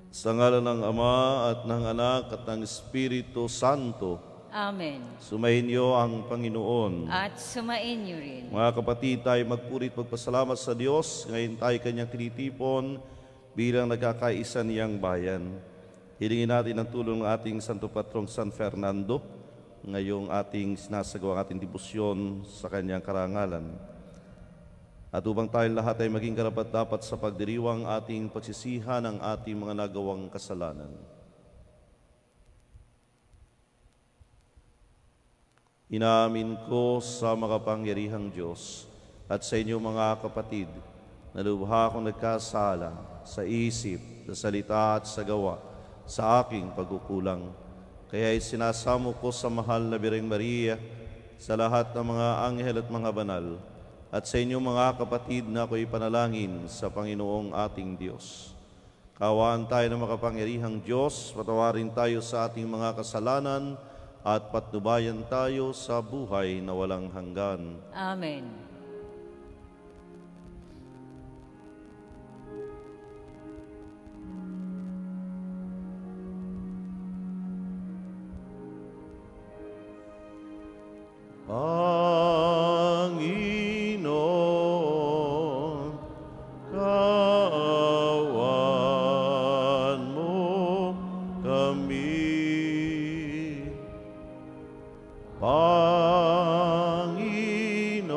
Sa ngalan ng Ama at ng Anak at ng Espiritu Santo. Amen. Sumayin niyo ang Panginoon. At sumain niyo rin. Mga kapatid, tayo magpurit magpasalamat sa Diyos. Ngayon tayo kanyang tinitipon bilang nagkakaisa niyang bayan. Hilingin natin ang tulong ng ating Santo Patrong San Fernando ngayong ating sinasagawa ang ating debosyon sa kanyang karangalan. At upang tayong lahat ay maging karapat-dapat sa pagdiriwang ating pagsisihan ng ating mga nagawang kasalanan. Inaamin ko sa makapangyarihang Diyos at sa inyo mga kapatid na lubha akong nagkasala sa isip, sa salita at sa gawa sa aking pagkukulang. Kaya sinasamo ko sa mahal na Birheng Maria, sa lahat ng mga anghel at mga banal, at sa inyong mga kapatid na ako'y panalangin sa Panginoong ating Diyos. Kaawaan tayo ng makapangyarihang Diyos, patawarin tayo sa ating mga kasalanan, at patnubayan tayo sa buhay na walang hanggan. Amen. Panginoon, kaawaan mo kami.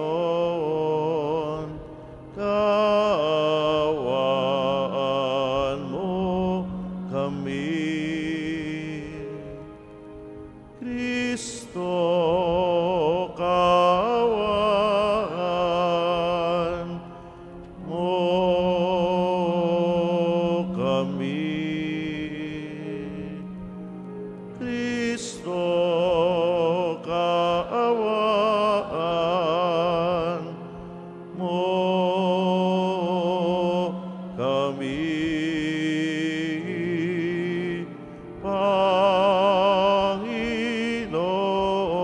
Panginoon, kaawaan mo kami. Kristo, kaawaan mo kami. Kristo, kaawaan mo kami.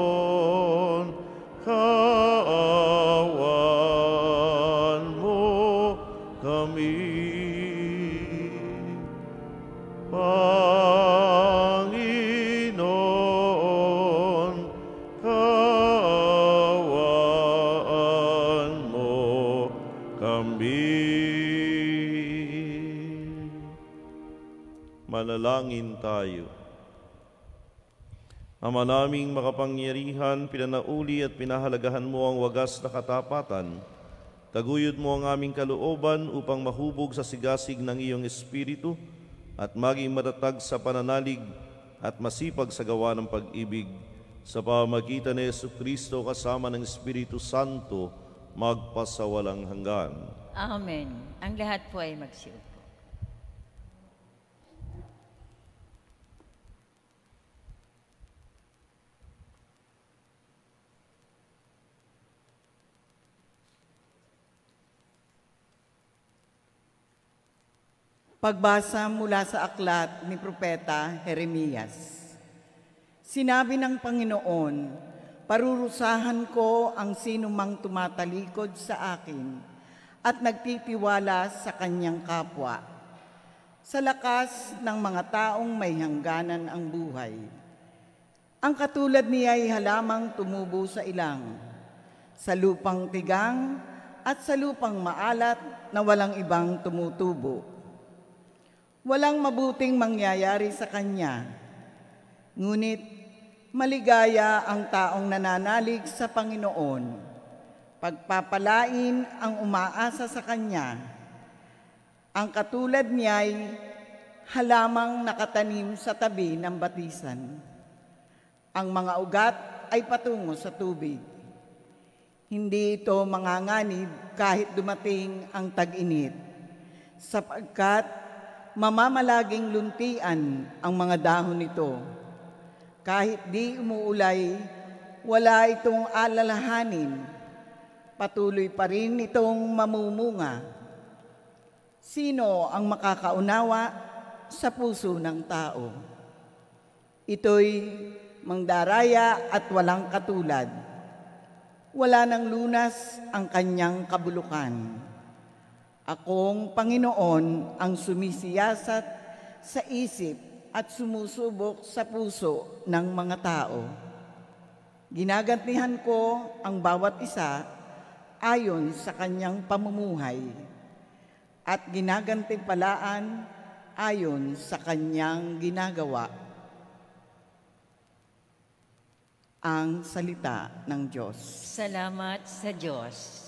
Panginoon, kaawaan mo kami. Panginoon, kaawaan mo kami. Manalangin tayo. Ama naming makapangyarihan, pinanauli at pinahalagahan mo ang wagas na katapatan. Taguyod mo ang aming kalooban upang mahubog sa sigasig ng iyong Espiritu at maging matatag sa pananalig at masipag sa gawa ng pag-ibig. Sa pamamagitan ni Jesucristo kasama ng Espiritu Santo, magpasawalang hanggan. Amen. Ang lahat po ay magsiupo. Pagbasa mula sa aklat ni Propeta Jeremias. Sinabi ng Panginoon, parurusahan ko ang sinumang tumatalikod sa akin at nagtitiwala sa kanyang kapwa, sa lakas ng mga taong may hangganan ang buhay. Ang katulad niya ay halamang tumubo sa ilang, sa lupang tigang at sa lupang maalat na walang ibang tumutubo. Walang mabuting mangyayari sa kanya, ngunit maligaya ang taong nananalig sa Panginoon. Pagpapalain ang umaasa sa kanya. Ang katulad niya'y halamang nakatanim sa tabi ng batisan. Ang mga ugat ay patungo sa tubig. Hindi ito manganganib kahit dumating ang tag-init, sapagkat mamamalaging luntian ang mga dahon nito. Kahit di umuulay, wala itong alalahanin. Patuloy pa rin itong mamumunga. Sino ang makakaunawa sa puso ng tao? Ito'y mangdaraya at walang katulad. Wala ng lunas ang kanyang kabulukan. Akong Panginoon ang sumisiyasat sa isip at sumusubok sa puso ng mga tao. Ginagantihan ko ang bawat isa ayon sa kanyang pamumuhay at ginagantimpalaan ayon sa kanyang ginagawa. Ang salita ng Diyos. Salamat sa Diyos.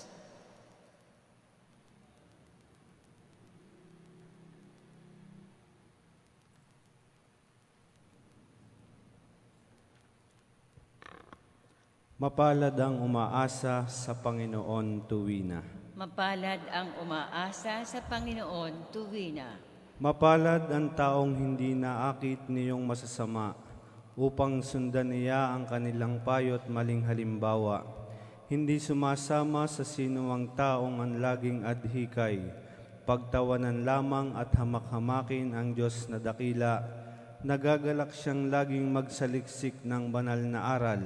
Mapalad ang umaasa sa Panginoon tuwina. Mapalad ang umaasa sa Panginoon tuwina. Mapalad ang taong hindi naakit niyong masasama upang sundan niya ang kanilang payo't maling halimbawa. Hindi sumasama sa sinumang taong ang laging adhikay, pagtawanan lamang at hamak-hamakin ang Diyos na dakila. Nagagalak siyang laging magsaliksik ng banal na aral.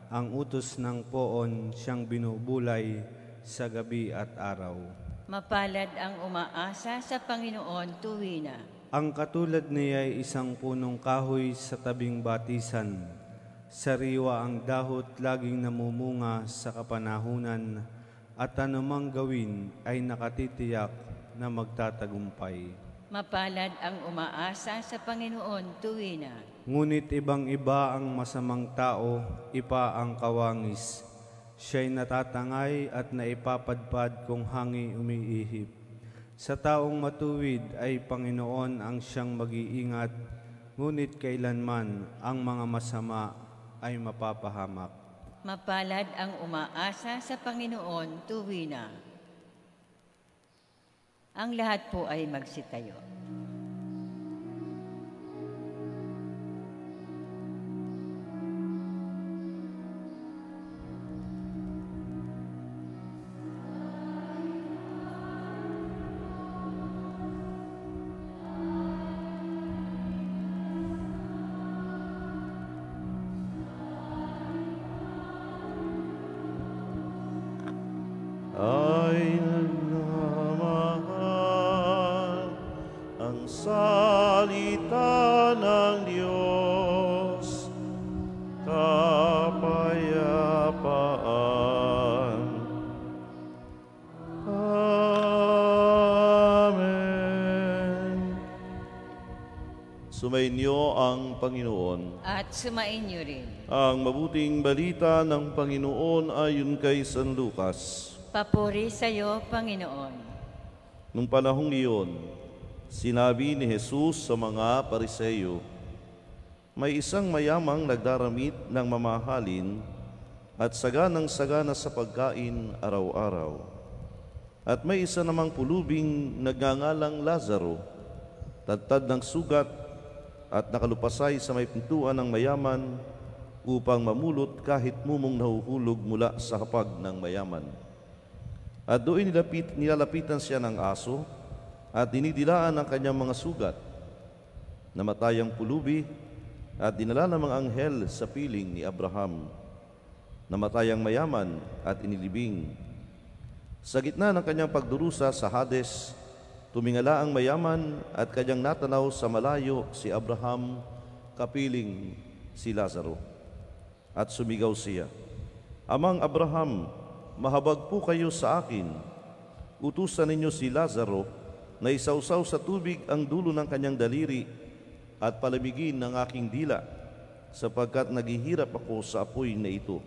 Ang utos ng poon siyang binubulay sa gabi at araw. Mapalad ang umaasa sa Panginoon tuwina. Ang katulad niya ay isang punong kahoy sa tabing batisan. Sariwa ang dahot, laging namumunga sa kapanahunan, at anumang gawin ay nakatitiyak na magtatagumpay. Mapalad ang umaasa sa Panginoon tuwina. Ngunit ibang-iba ang masamang tao, ipa ang kawangis. Siya'y natatangay at naipapadpad kung hangi umiihip. Sa taong matuwid ay Panginoon ang siyang mag-iingat, ngunit kailanman ang mga masama ay mapapahamak. Mapalad ang umaasa sa Panginoon tuwina. Ang lahat po ay magsitayo. Ay nagmamahal ang salita ng Diyos, kapayapaan. Amen. Sumainyo ang Panginoon. At sumainyo rin. Ang mabuting balita ng Panginoon ayon kay San Lucas. Papuri sa iyo, Panginoon. Nung panahong iyon, sinabi ni Jesus sa mga Pariseyo, may isang mayamang nagdaramit ng mamahalin at saganang-sagana sa pagkain araw-araw. At may isa namang pulubing nagngangalang Lazaro, tadtad ng sugat at nakalupasay sa may pintuan ng mayaman upang mamulot kahit mumong nahuhulog mula sa hapag ng mayaman. At doon nilalapitan siya ng aso at dinidilaan ang kanyang mga sugat. Namatay ang pulubi at dinala ng mga anghel sa piling ni Abraham. Namatay ang mayaman at inilibing. Sa gitna ng kanyang pagdurusa sa Hades, tumingala ang mayaman at kanyang natanaw sa malayo si Abraham, kapiling si Lazaro. At sumigaw siya, Amang Abraham, mahabag po kayo sa akin. Utusan ninyo si Lazaro na isawsaw sa tubig ang dulo ng kanyang daliri at palamigin ng aking dila, sapagkat naghihirap ako sa apoy na ito.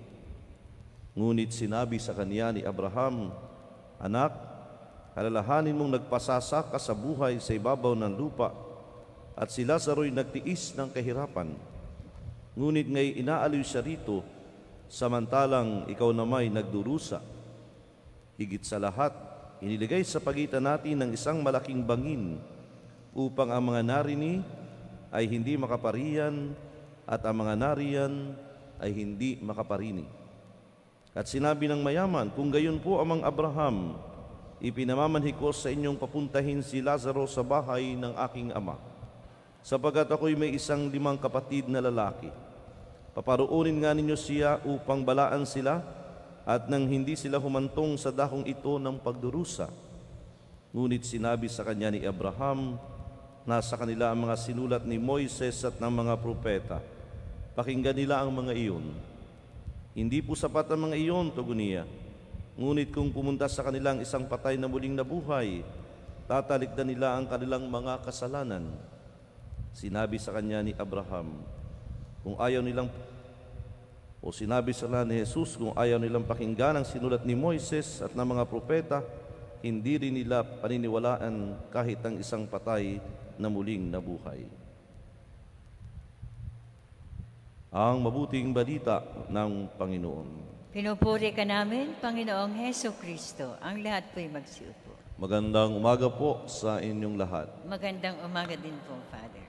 Ngunit sinabi sa kanya ni Abraham, Anak, alalahanin mong nagpasasaka sa buhay sa ibabaw ng lupa, at si Lazaro'y nagtiis ng kahirapan. Ngunit nga'y inaaliw siya rito, samantalang ikaw namay nagdurusa. Higit sa lahat, iniligay sa pagitan natin ng isang malaking bangin upang ang mga narini ay hindi makaparian at ang mga nariyan ay hindi makaparini. At sinabi ng mayaman, kung gayon po amang Abraham, ipinamamanhi ko sa inyong papuntahin si Lazaro sa bahay ng aking ama, sapagkat ako'y may isang 5 kapatid na lalaki. Paparoonin nga ninyo siya upang balaan sila at nang hindi sila humantong sa dahong ito ng pagdurusa. Ngunit sinabi sa kanya ni Abraham, nasa kanila ang mga sinulat ni Moises at ng mga propeta. Pakinggan nila ang mga iyon. Hindi po sapat ang mga iyon, tugon niya. Ngunit kung pumunta sa kanilang isang patay na muling nabuhay, tatalikdan nila ang kanilang mga kasalanan. Sinabi sa kanya ni Abraham, sinabi sa kanila ni Jesus, kung ayaw nilang pakinggan ang sinulat ni Moises at ng mga propeta, hindi rin nila paniniwalaan kahit ang isang patay na muling nabuhay. Ang mabuting balita ng Panginoon. Pinupuri ka namin, Panginoong Heso Kristo. Ang lahat po'y magsiupo. Magandang umaga po sa inyong lahat. Magandang umaga din po, Father.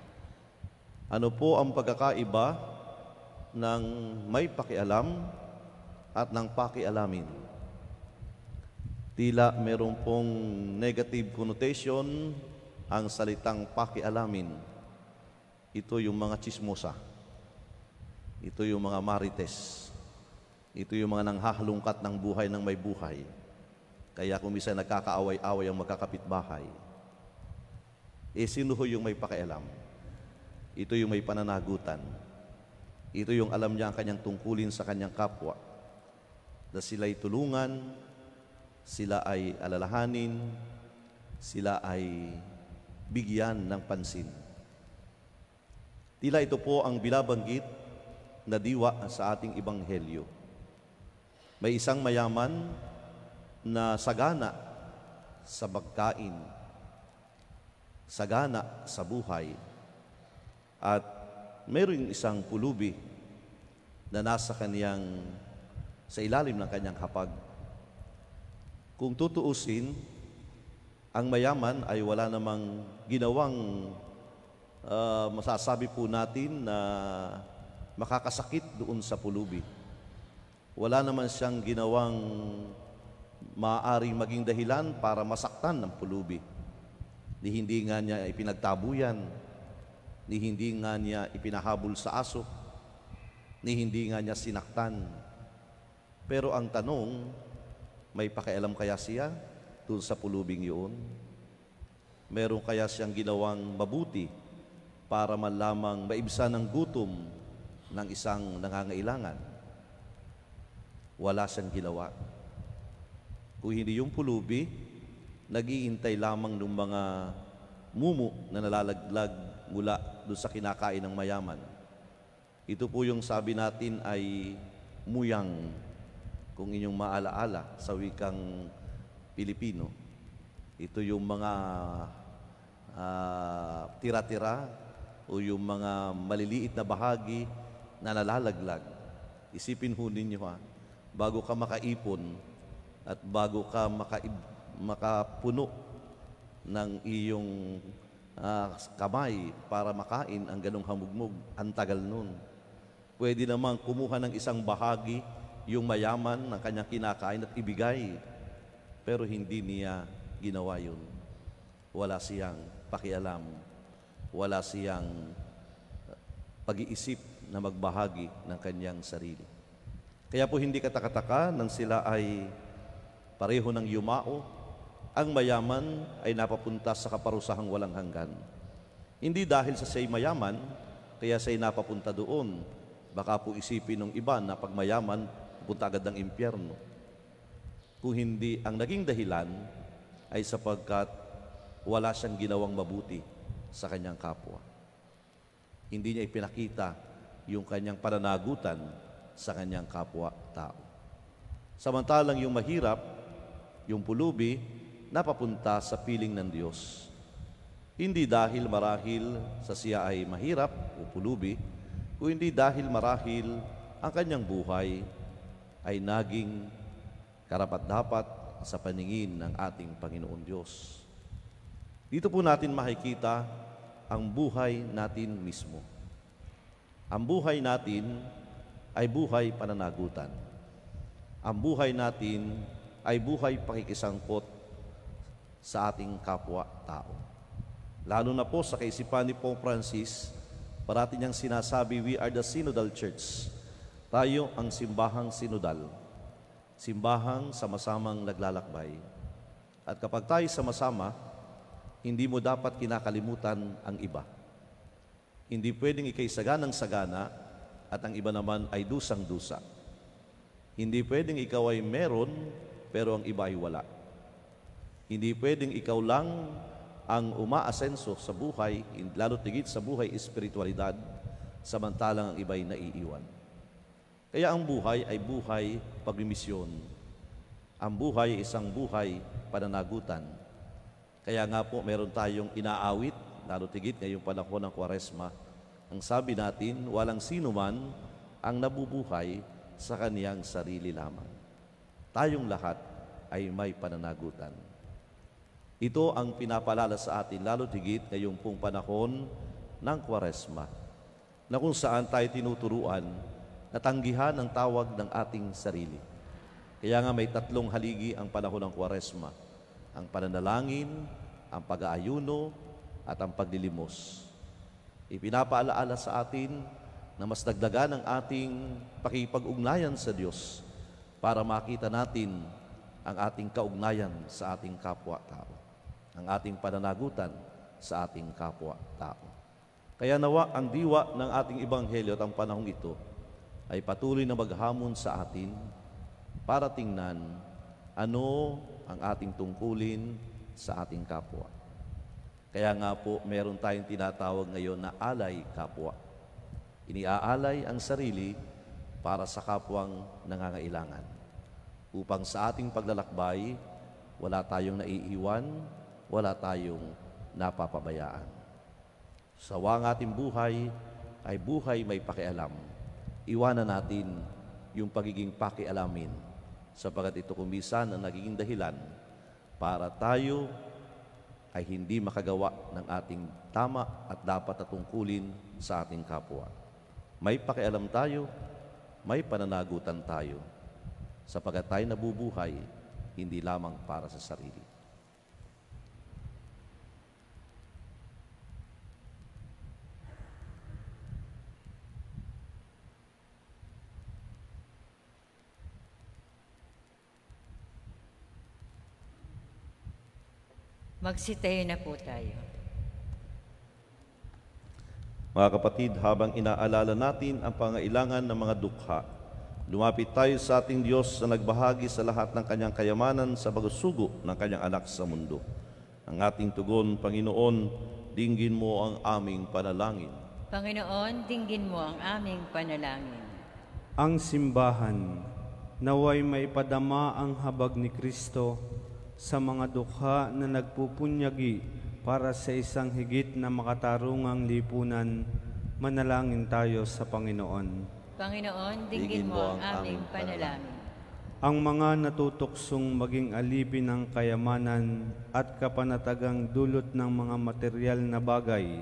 Ano po ang pagkakaiba ng may pakialam at ng pakialamin? Tila meron pong negative connotation ang salitang pakialamin. Ito yung mga chismosa. Ito yung mga marites. Ito yung mga nanghahalungkat ng buhay ng may buhay. Kaya kung minsan nagkakaaway-away ang magkakapitbahay. Sino ho yung may pakialam? Ito yung may pananagutan. Ito yung alam niya ang kanyang tungkulin sa kanyang kapwa. Na sila'y tulungan, sila ay alalahanin, sila ay bigyan ng pansin. Tila ito po ang binabanggit na diwa sa ating ebanghelyo. May isang mayaman na sagana sa pagkain, sagana sa buhay, at mayroong isang pulubi na nasa sa ilalim ng kanyang hapag. Kung tutuusin, ang mayaman ay wala namang ginawang masasabi po natin na makakasakit doon sa pulubi. Wala naman siyang ginawang maaaring maging dahilan para masaktan ng pulubi. Ni hindi nga niya ipinagtabuyan, ni hindi nga niya ipinahabol sa aso, ni hindi nga niya sinaktan. Pero ang tanong, may pakialam kaya siya doon sa pulubing yun? Meron kaya siyang ginawang mabuti para man lamang maibsan ang gutom ng isang nangangailangan? Wala siyang ginawa. Kung hindi yung pulubi, nag-iintay lamang ng mga mumu na nalalaglag mula doon sa kinakain ng mayaman. Ito po yung sabi natin ay muyang, kung inyong maalaala sa wikang Pilipino. Ito yung mga tira-tira o yung mga maliliit na bahagi na nalalaglag. Isipin ho ninyo bago ka makaipon at bago ka makapuno ng iyong kamay para makain ang ganong hamugmog, ang tagal nun. Pwede namang kumuha ng isang bahagi yung mayaman ng kanyang kinakain at ibigay, pero hindi niya ginawa yun. Wala siyang pakialam, wala siyang pag-iisip na magbahagi ng kanyang sarili. Kaya po hindi katakataka nang sila ay pareho ng yumao, ang mayaman ay napapunta sa kaparusahang walang hanggan. Hindi dahil sa siya'y mayaman, kaya siya'y napapunta doon. Baka po isipin ng iba na pag mayaman, punta agad ng impyerno. Kung hindi, ang naging dahilan ay sapagkat wala siyang ginawang mabuti sa kanyang kapwa. Hindi niya ipinakita yung kanyang pananagutan sa kanyang kapwa-tao. Samantalang yung mahirap, yung pulubi, napapunta sa piling ng Diyos. Hindi dahil marahil sa siya ay mahirap o pulubi, kundi dahil marahil ang kanyang buhay ay naging karapat-dapat sa paningin ng ating Panginoon Diyos. Dito po natin makikita ang buhay natin mismo. Ang buhay natin ay buhay pananagutan. Ang buhay natin ay buhay pakikisangkot sa ating kapwa-tao. Lalo na po sa kaisipan ni Pope Francis, parati niyang sinasabi, we are the Synodal Church. Tayo ang simbahang sinodal. Simbahang sama-samang naglalakbay. At kapag tayo sama-sama, hindi mo dapat kinakalimutan ang iba. Hindi pwedeng ikay saganang-sagana at ang iba naman ay dusang-dusa. Hindi pwedeng ikaw ay meron pero ang iba ay wala. Hindi pwedeng ikaw lang ang umaasenso sa buhay, lalo tigit sa buhay espiritualidad, samantalang ang iba ay naiiwan. Kaya ang buhay ay buhay pagmimisyon. Ang buhay ay isang buhay pananagutan. Kaya nga po meron tayong inaawit, lalo tigit ngayong panahon ng Kwaresma. Ang sabi natin, walang sino man ang nabubuhay sa kaniyang sarili lamang. Tayong lahat ay may pananagutan. Ito ang pinapalala sa atin, lalo tigit ngayong pong panahon ng Kwaresma, na kung saan tayo tinuturuan na tanggihan ang tawag ng ating sarili. Kaya nga may tatlong haligi ang panahon ng Kwaresma: ang pananalangin, ang pag-aayuno, at ang paglilimos. Ipinapaalaala sa atin na mas dagdagan ang ating pakipag-ugnayan sa Diyos para makita natin ang ating kaugnayan sa ating kapwa-tao, ang ating pananagutan sa ating kapwa-tao. Kaya nawa ang diwa ng ating Ebanghelyo at ang panahong ito ay patuloy na maghamon sa atin para tingnan ano ang ating tungkulin sa ating kapwa. Kaya nga po, meron tayong tinatawag ngayon na alay kapwa. Iniaalay ang sarili para sa kapwang nangangailangan. Upang sa ating paglalakbay, wala tayong naiiwan, wala tayong napapabayaan. Sawa ang ating buhay ay buhay may pakialam. Iwanan natin yung pagiging pakialamin, sapagat ito kumisan ang nagiging dahilan para tayo ay hindi makagawa ng ating tama at dapat na tungkulin sa ating kapwa. May pakialam tayo, may pananagutan tayo, sapagat tayo nabubuhay hindi lamang para sa sarili. Magsitayo na po tayo. Mga kapatid, habang inaalala natin ang pangailangan ng mga dukha, lumapit tayo sa ating Diyos na nagbahagi sa lahat ng kanyang kayamanan sa pagsugo ng kanyang anak sa mundo. Ang ating tugon, Panginoon, dinggin mo ang aming panalangin. Panginoon, dinggin mo ang aming panalangin. Ang simbahan, naway maipadama ang habag ni Kristo sa mga dukha na nagpupunyagi para sa isang higit na makatarungang lipunan. Manalangin tayo sa Panginoon. Panginoon, dinggin mo ang aming panalangin. Ang mga natutuksong maging alipin ng kayamanan at kapanatagang dulot ng mga material na bagay,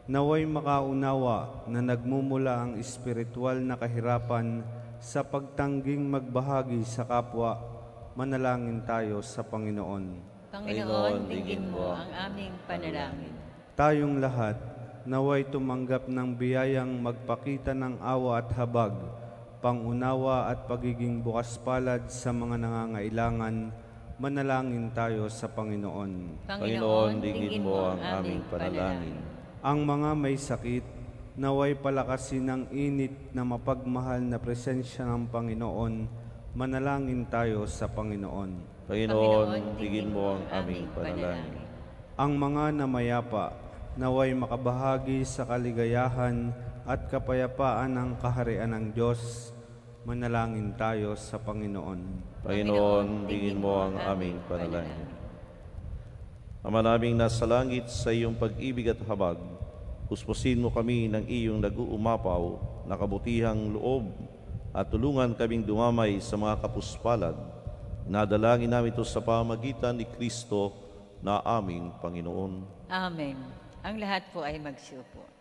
naway makaunawa na nagmumula ang espiritual na kahirapan sa pagtangging magbahagi sa kapwa. Manalangin tayo sa Panginoon. Panginoon, dinggin mo ang aming panalangin. Tayong lahat, naway tumanggap ng biyayang magpakita ng awa at habag, pangunawa at pagiging bukas palad sa mga nangangailangan. Manalangin tayo sa Panginoon. Panginoon, dinggin mo ang aming panalangin. Ang mga may sakit, naway palakasin ng init na mapagmahal na presensya ng Panginoon. Manalangin tayo sa Panginoon. Panginoon, dinggin mo ang aming panalangin. Ang mga namayapa, naway makabahagi sa kaligayahan at kapayapaan ng kaharian ng Diyos. Manalangin tayo sa Panginoon. Panginoon, dinggin mo ang aming panalangin. Ama naming nasa langit, sa iyong pag-ibig at habag, puspusin mo kami ng iyong nag-uumapaw na kabutihang loob at tulungan kaming dumamay sa mga kapuspalad. Nadalangin namin ito sa pamamagitan ni Kristo na aming Panginoon. Amen. Ang lahat po ay magsiupo.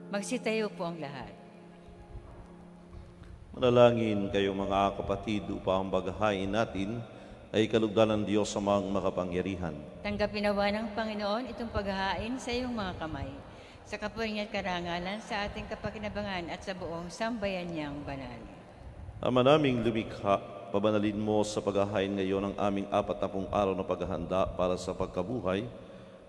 Magsitayo po ang lahat. Manalangin kayo mga kapatid upang bagahain natin ay kalugdan ng Diyos sa mga makapangyarihan. Tanggapin nawa ng Panginoon itong paghahain sa iyong mga kamay, sa kapuringan at karangalan sa ating kapakinabangan at sa buong sambayan niyang banal. Ama naming lumikha, pabanalin mo sa paghahain ngayon ang aming 40 araw na paghahanda para sa pagkabuhay,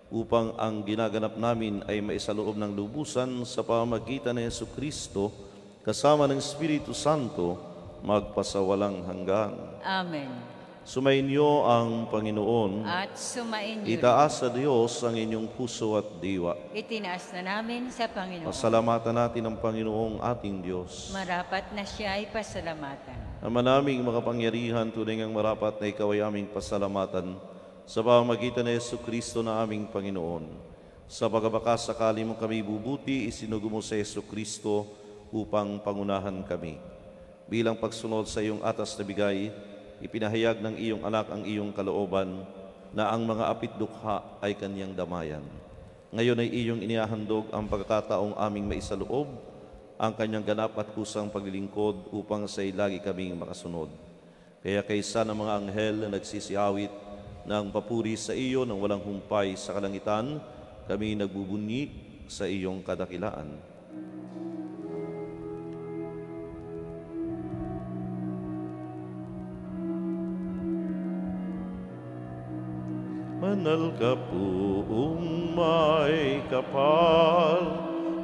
upang ang ginaganap namin ay maisaloob ng lubusan sa pamamagitan ng Jesucristo kasama ng Espiritu Santo magpasawalang hanggan. Amen. Sumainyo ang Panginoon. At sumainyo. Itaas sa Diyos ang inyong puso at diwa. Itinaas na namin sa Panginoon. Pasalamatan natin ang Panginoong ating Diyos. Marapat na siya ay pasalamatan. Ama naming makapangyarihan, tunay ngang marapat na ikaw ay aming pasalamatan sa pamamagitan ng Jesucristo na aming Panginoon. Sa pagkabakasakali mo kami bubuti, isinugo mo sa Jesucristo upang pangunahan kami. Bilang pagsunod sa iyong atas na bigay, ipinahayag ng iyong anak ang iyong kalooban na ang mga apitdukha ay kanyang damayan. Ngayon ay iyong inihahandog ang pagkakataong aming maisaloob, ang kanyang ganap at kusang paglilingkod upang sa lagi kaming makasunod. Kaya kaysa ng mga anghel na nagsisiyawit ng papuri sa iyo nang walang humpay sa kalangitan, kami nagbubunyi sa iyong kadakilaan. Manal ka poong may kapal,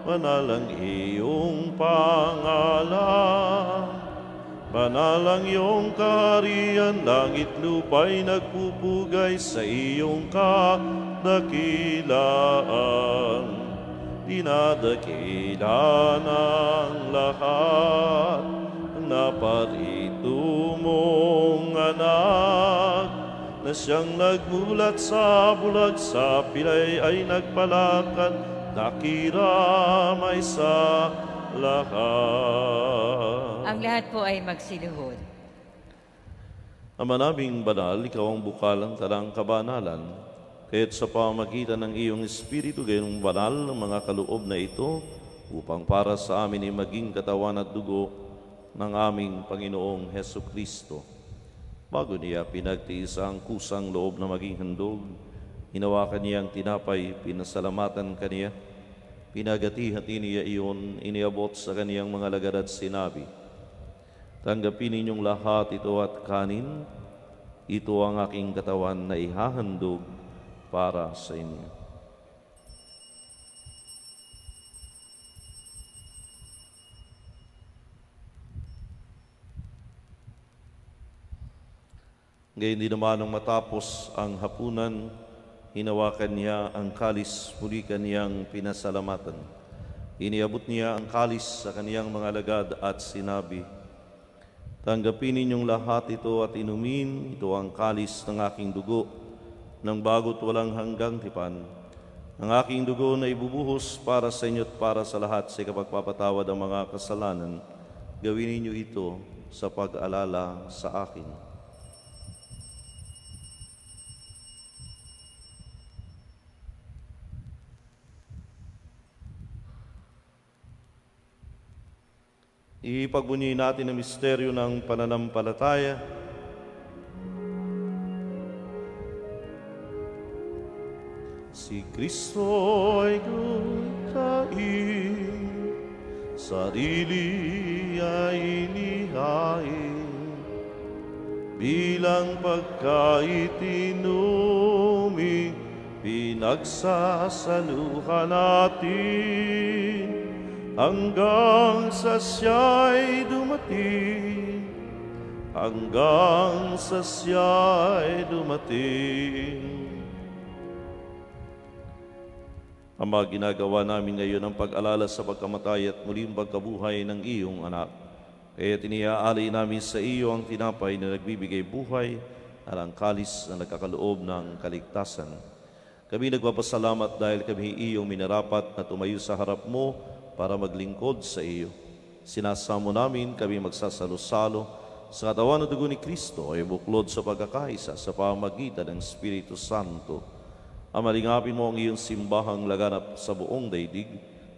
manal ang iyong pangalan. Banal ang iyong kaharian, langit lupa'y nagpupugay sa iyong kadakilaan. Dinadakila ng lahat ang naparito mong anak, na siyang nagmulat sa bulag, sa pilay ay nagpalakad, nakiramay sa lahat. Ang lahat po ay magsiluhod. Ama naming banal, ikaw ang bukal ng tanang kabanalan, kaya't sa pamamagitan ng iyong Espiritu, gayong banal ng mga kaloob na ito, upang para sa amin ay maging katawan at dugo ng aming Panginoong Hesukristo. Bago niya pinagtiis ang kusang loob na maging handog, hinawakan niya ang tinapay, pinasalamatan kaniya, pinagati-hati niya iyon, iniabot sa kaniyang mga lagad at sinabi, tanggapin ninyong lahat ito at kanin, ito ang aking katawan na ihahandog para sa inyo. Ngayon din naman nung matapos ang hapunan, hinawakan niya ang kalis, muli kaniyang pinasalamatan. Iniabot niya ang kalis sa kaniyang mga lagad at sinabi, tanggapin ninyong lahat ito at inumin, ito ang kalis ng aking dugo, ng bago't walang hanggang tipan. Ang aking dugo na ibubuhos para sa inyo at para sa lahat sa kapagpapatawad ang mga kasalanan. Gawin ninyo ito sa pag-alala sa akin. Ipagbunyi natin ang misteryo ng pananampalataya. Si Kristo ay gutain, sarili ay inihain, bilang pagkaitinumi, pinagsasaluhan natin, hanggang sa siya'y dumating, hanggang sa siya'y dumating. Ama, ginagawa namin ngayon ang pag-alala sa pagkamatay at muling pagkabuhay ng iyong anak. Kaya tiniaalay namin sa iyo ang tinapay na nagbibigay buhay at ang kalis na nagkakaloob ng kaligtasan. Kami nagpapasalamat dahil kami iyong minarapat na tumayo sa harap mo para maglingkod sa iyo. Sinasamo namin kami magsasalo-salo sa katawan at dugo ni Kristo ay buklod sa pagkakaisa sa pamamagitan ng Espiritu Santo. Amalingapin mo ang iyong simbahang laganap sa buong daigdig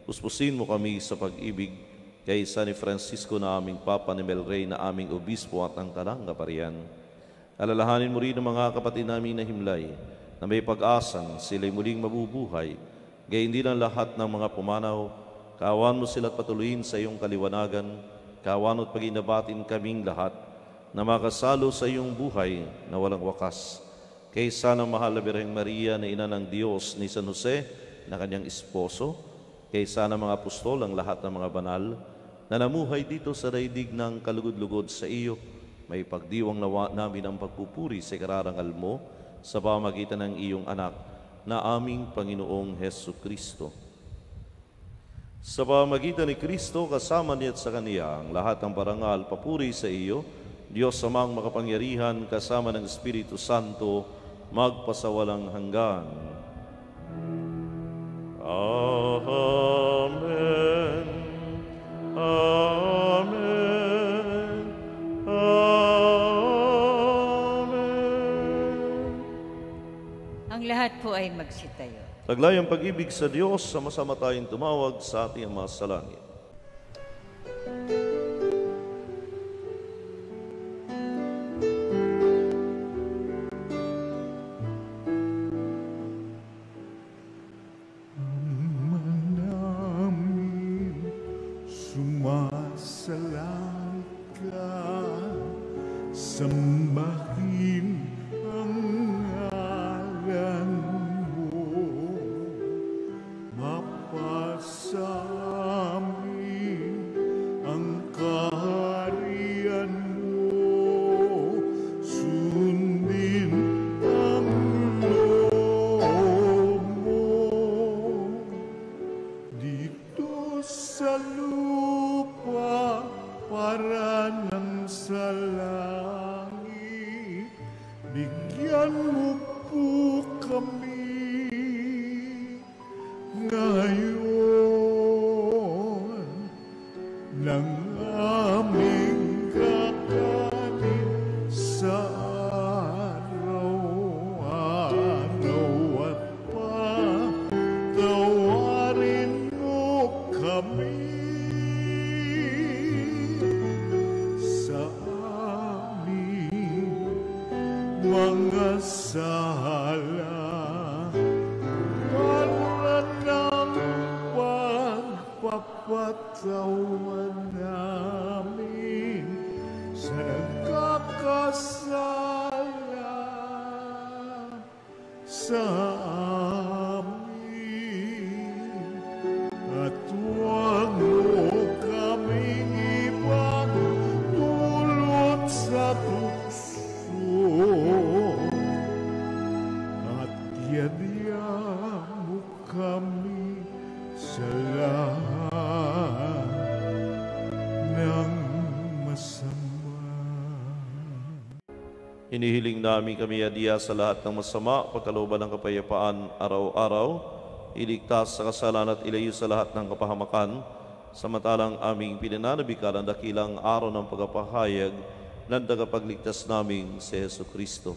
Puspusin mo kami sa pag-ibig kaysa ni Francisco na aming Papa, ni Melrey na aming Obispo at ang Kanang Kaparian. Alalahanin mo rin ang mga kapatid namin na himlay, na may pag-asang sila'y muling mabubuhay. Gayon din ang lahat ng mga pumanaw, kawan mo sila't patuloyin sa iyong kaliwanagan, kawan mo't paginabatin kaming lahat, na makasalo sa iyong buhay na walang wakas. Kaysa ng mahal na Birheng Maria na ina ng Diyos, ni San Jose na kanyang esposo, kaysa ng mga apostol ang lahat ng mga banal, na namuhay dito sa daigdig ng kalugod-lugod sa iyo, may pagdiwang nawa namin ang pagpupuri sa kararangal mo sa pamagitan ng iyong anak na aming Panginoong Hesu Kristo. Sa pamagitan ni Kristo, kasama niya at sa Kaniya, ang lahat ng parangal, papuri sa iyo, Diyos amang makapangyarihan, kasama ng Espiritu Santo, magpasawalang hanggan. Amen. Amen. Amen. Ang lahat po ay magsitayo. Taglay ang pag-ibig sa Diyos, sama-sama tayong tumawag sa ating Ama sa langit. Sambahin ang ngalan mo, mapasamin ang kaharian mo, sundin ang loob mo, dito sa lupa para ng sa langit. Bigyan mo po kami ngayon ng aming kakanin sa araw-araw, at patawarin mo kami mga sala, para ng pagpapatawan namin sa nagkakasala sa amin, at huwag mo kaming ipagdulot sa at yadya mo kami sa lahat ng masama. Hinihiling namin kami yadya sa lahat ng masama, pagkalooban ng kapayapaan araw-araw, iligtas sa kasalanan at ilayo sa lahat ng kapahamakan, samantalang aming pinananabikal ang dakilang araw ng pagpapahayag ng tagapagligtas namin si Hesu Kristo.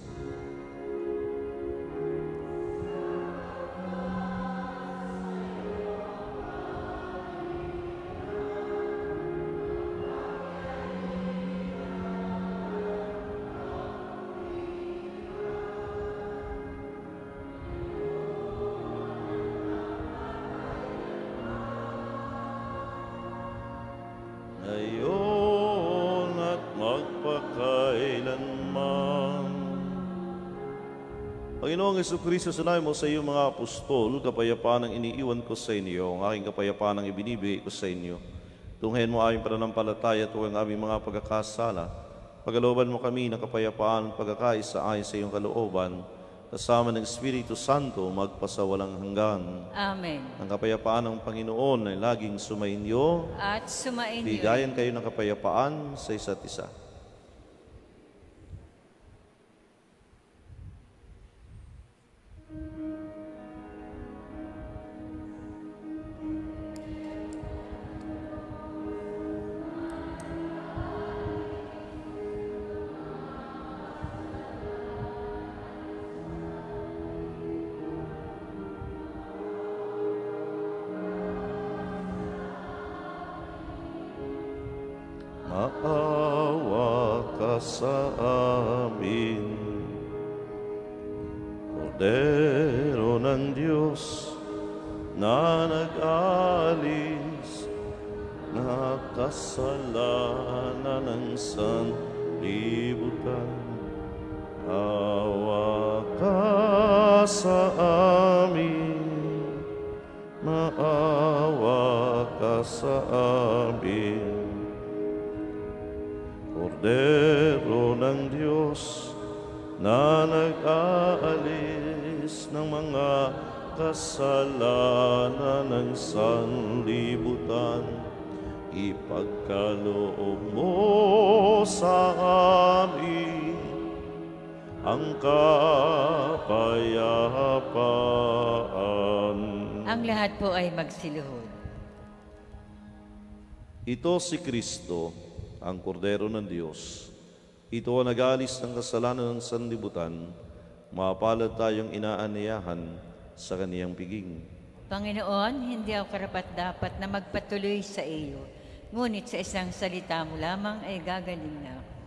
Ngayon at magpakailanman. Panginoong Jesucristo, sinabi mo sa iyong mga apostol, kapayapaan ang iniiwan ko sa inyo, ang aking kapayapaan ang ibinibigay ko sa inyo. Tunghayan mo aming pananampalataya at huwag ang aming mga pagkakasala. Pagalooban mo kami ng kapayapaan at pagkakaisa ayon sa iyong kalooban, kasama ng Espiritu Santo, magpasawalang hanggan. Amen. Ang kapayapaan ng Panginoon ay laging sumainyo. At sumainyo. Bigayan kayo ng kapayapaan sa isa't isa. maawa ka sa amin. Kordero ng Diyos na nag-alis na kasalanan ng sanlibutan, awa ka sa amin, maawa ka sa amin. Kordero ng Diyos na nag-aalis ng mga kasalanan ng sanlibutan, ipagkaloob mo sa amin ang kapayapaan. Ang lahat po ay magsiluhod. Ito si Kristo, ang Kordero ng Diyos. Ito ang nag-aalis ng kasalanan ng sanlibutan. Mapalad tayong inaaniyahan sa kaniyang piging. Panginoon, hindi ako karapat-dapat na magpatuloy sa iyo, ngunit sa isang salita mo lamang ay gagaling na ako.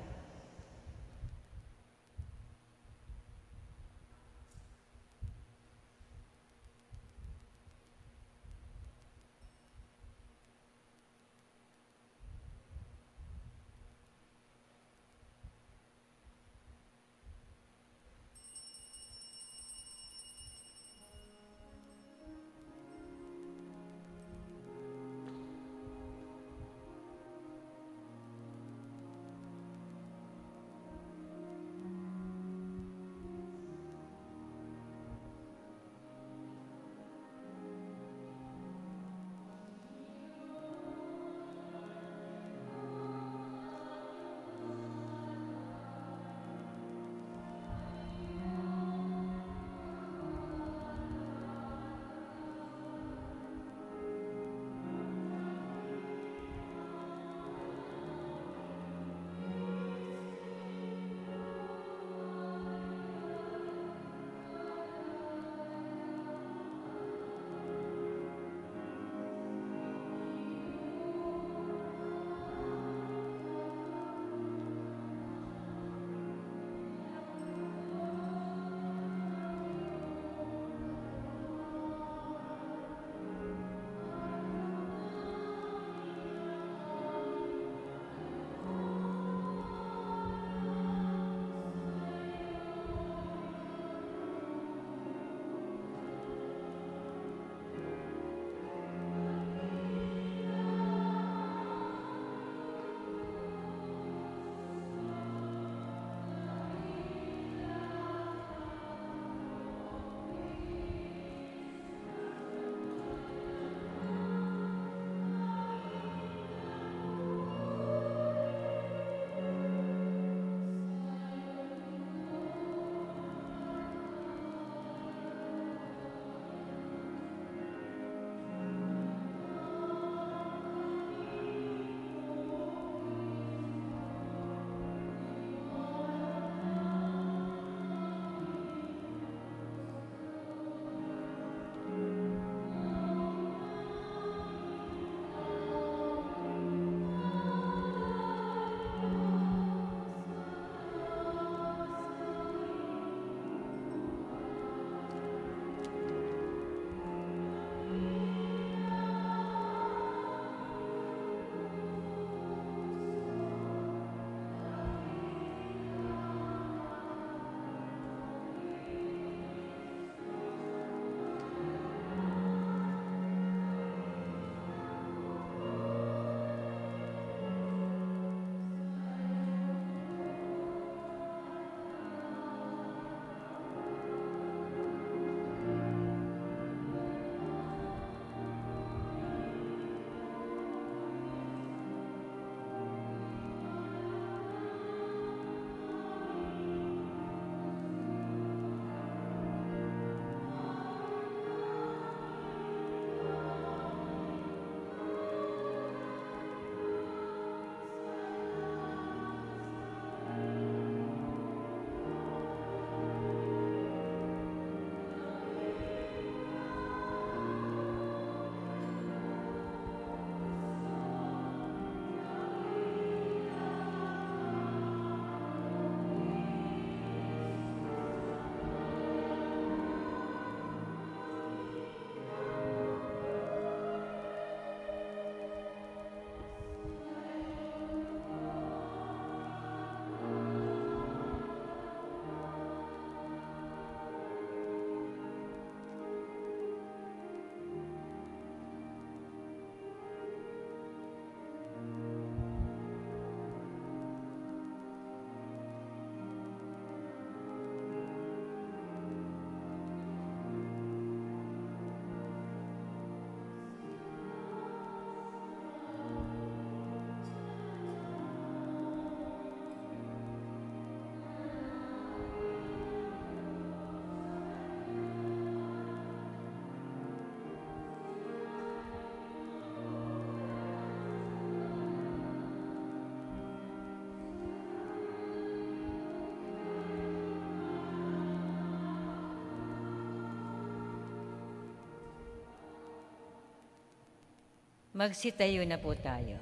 Magsitayo na po tayo.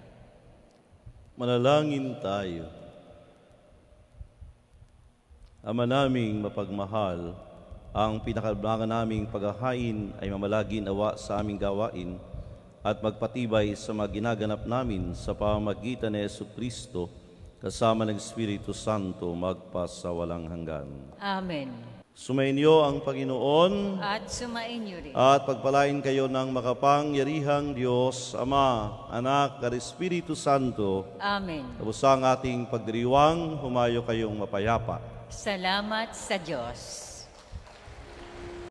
Manalangin tayo. Ama naming mapagmahal, ang pinakabangan naming paghahain ay mamalagin awa sa aming gawain at magpatibay sa mga ginaganap namin sa pamamagitan ni Jesucristo kasama ng Espiritu Santo magpasawalang hanggan. Amen. Sumainyo ang Panginoon At sumainyo rin. at pagpalain kayo ng makapangyarihang Diyos, Ama, Anak, at Espiritu Santo. Amen. Tapos ang ating pagdiriwang, humayo kayong mapayapa. Salamat sa Diyos.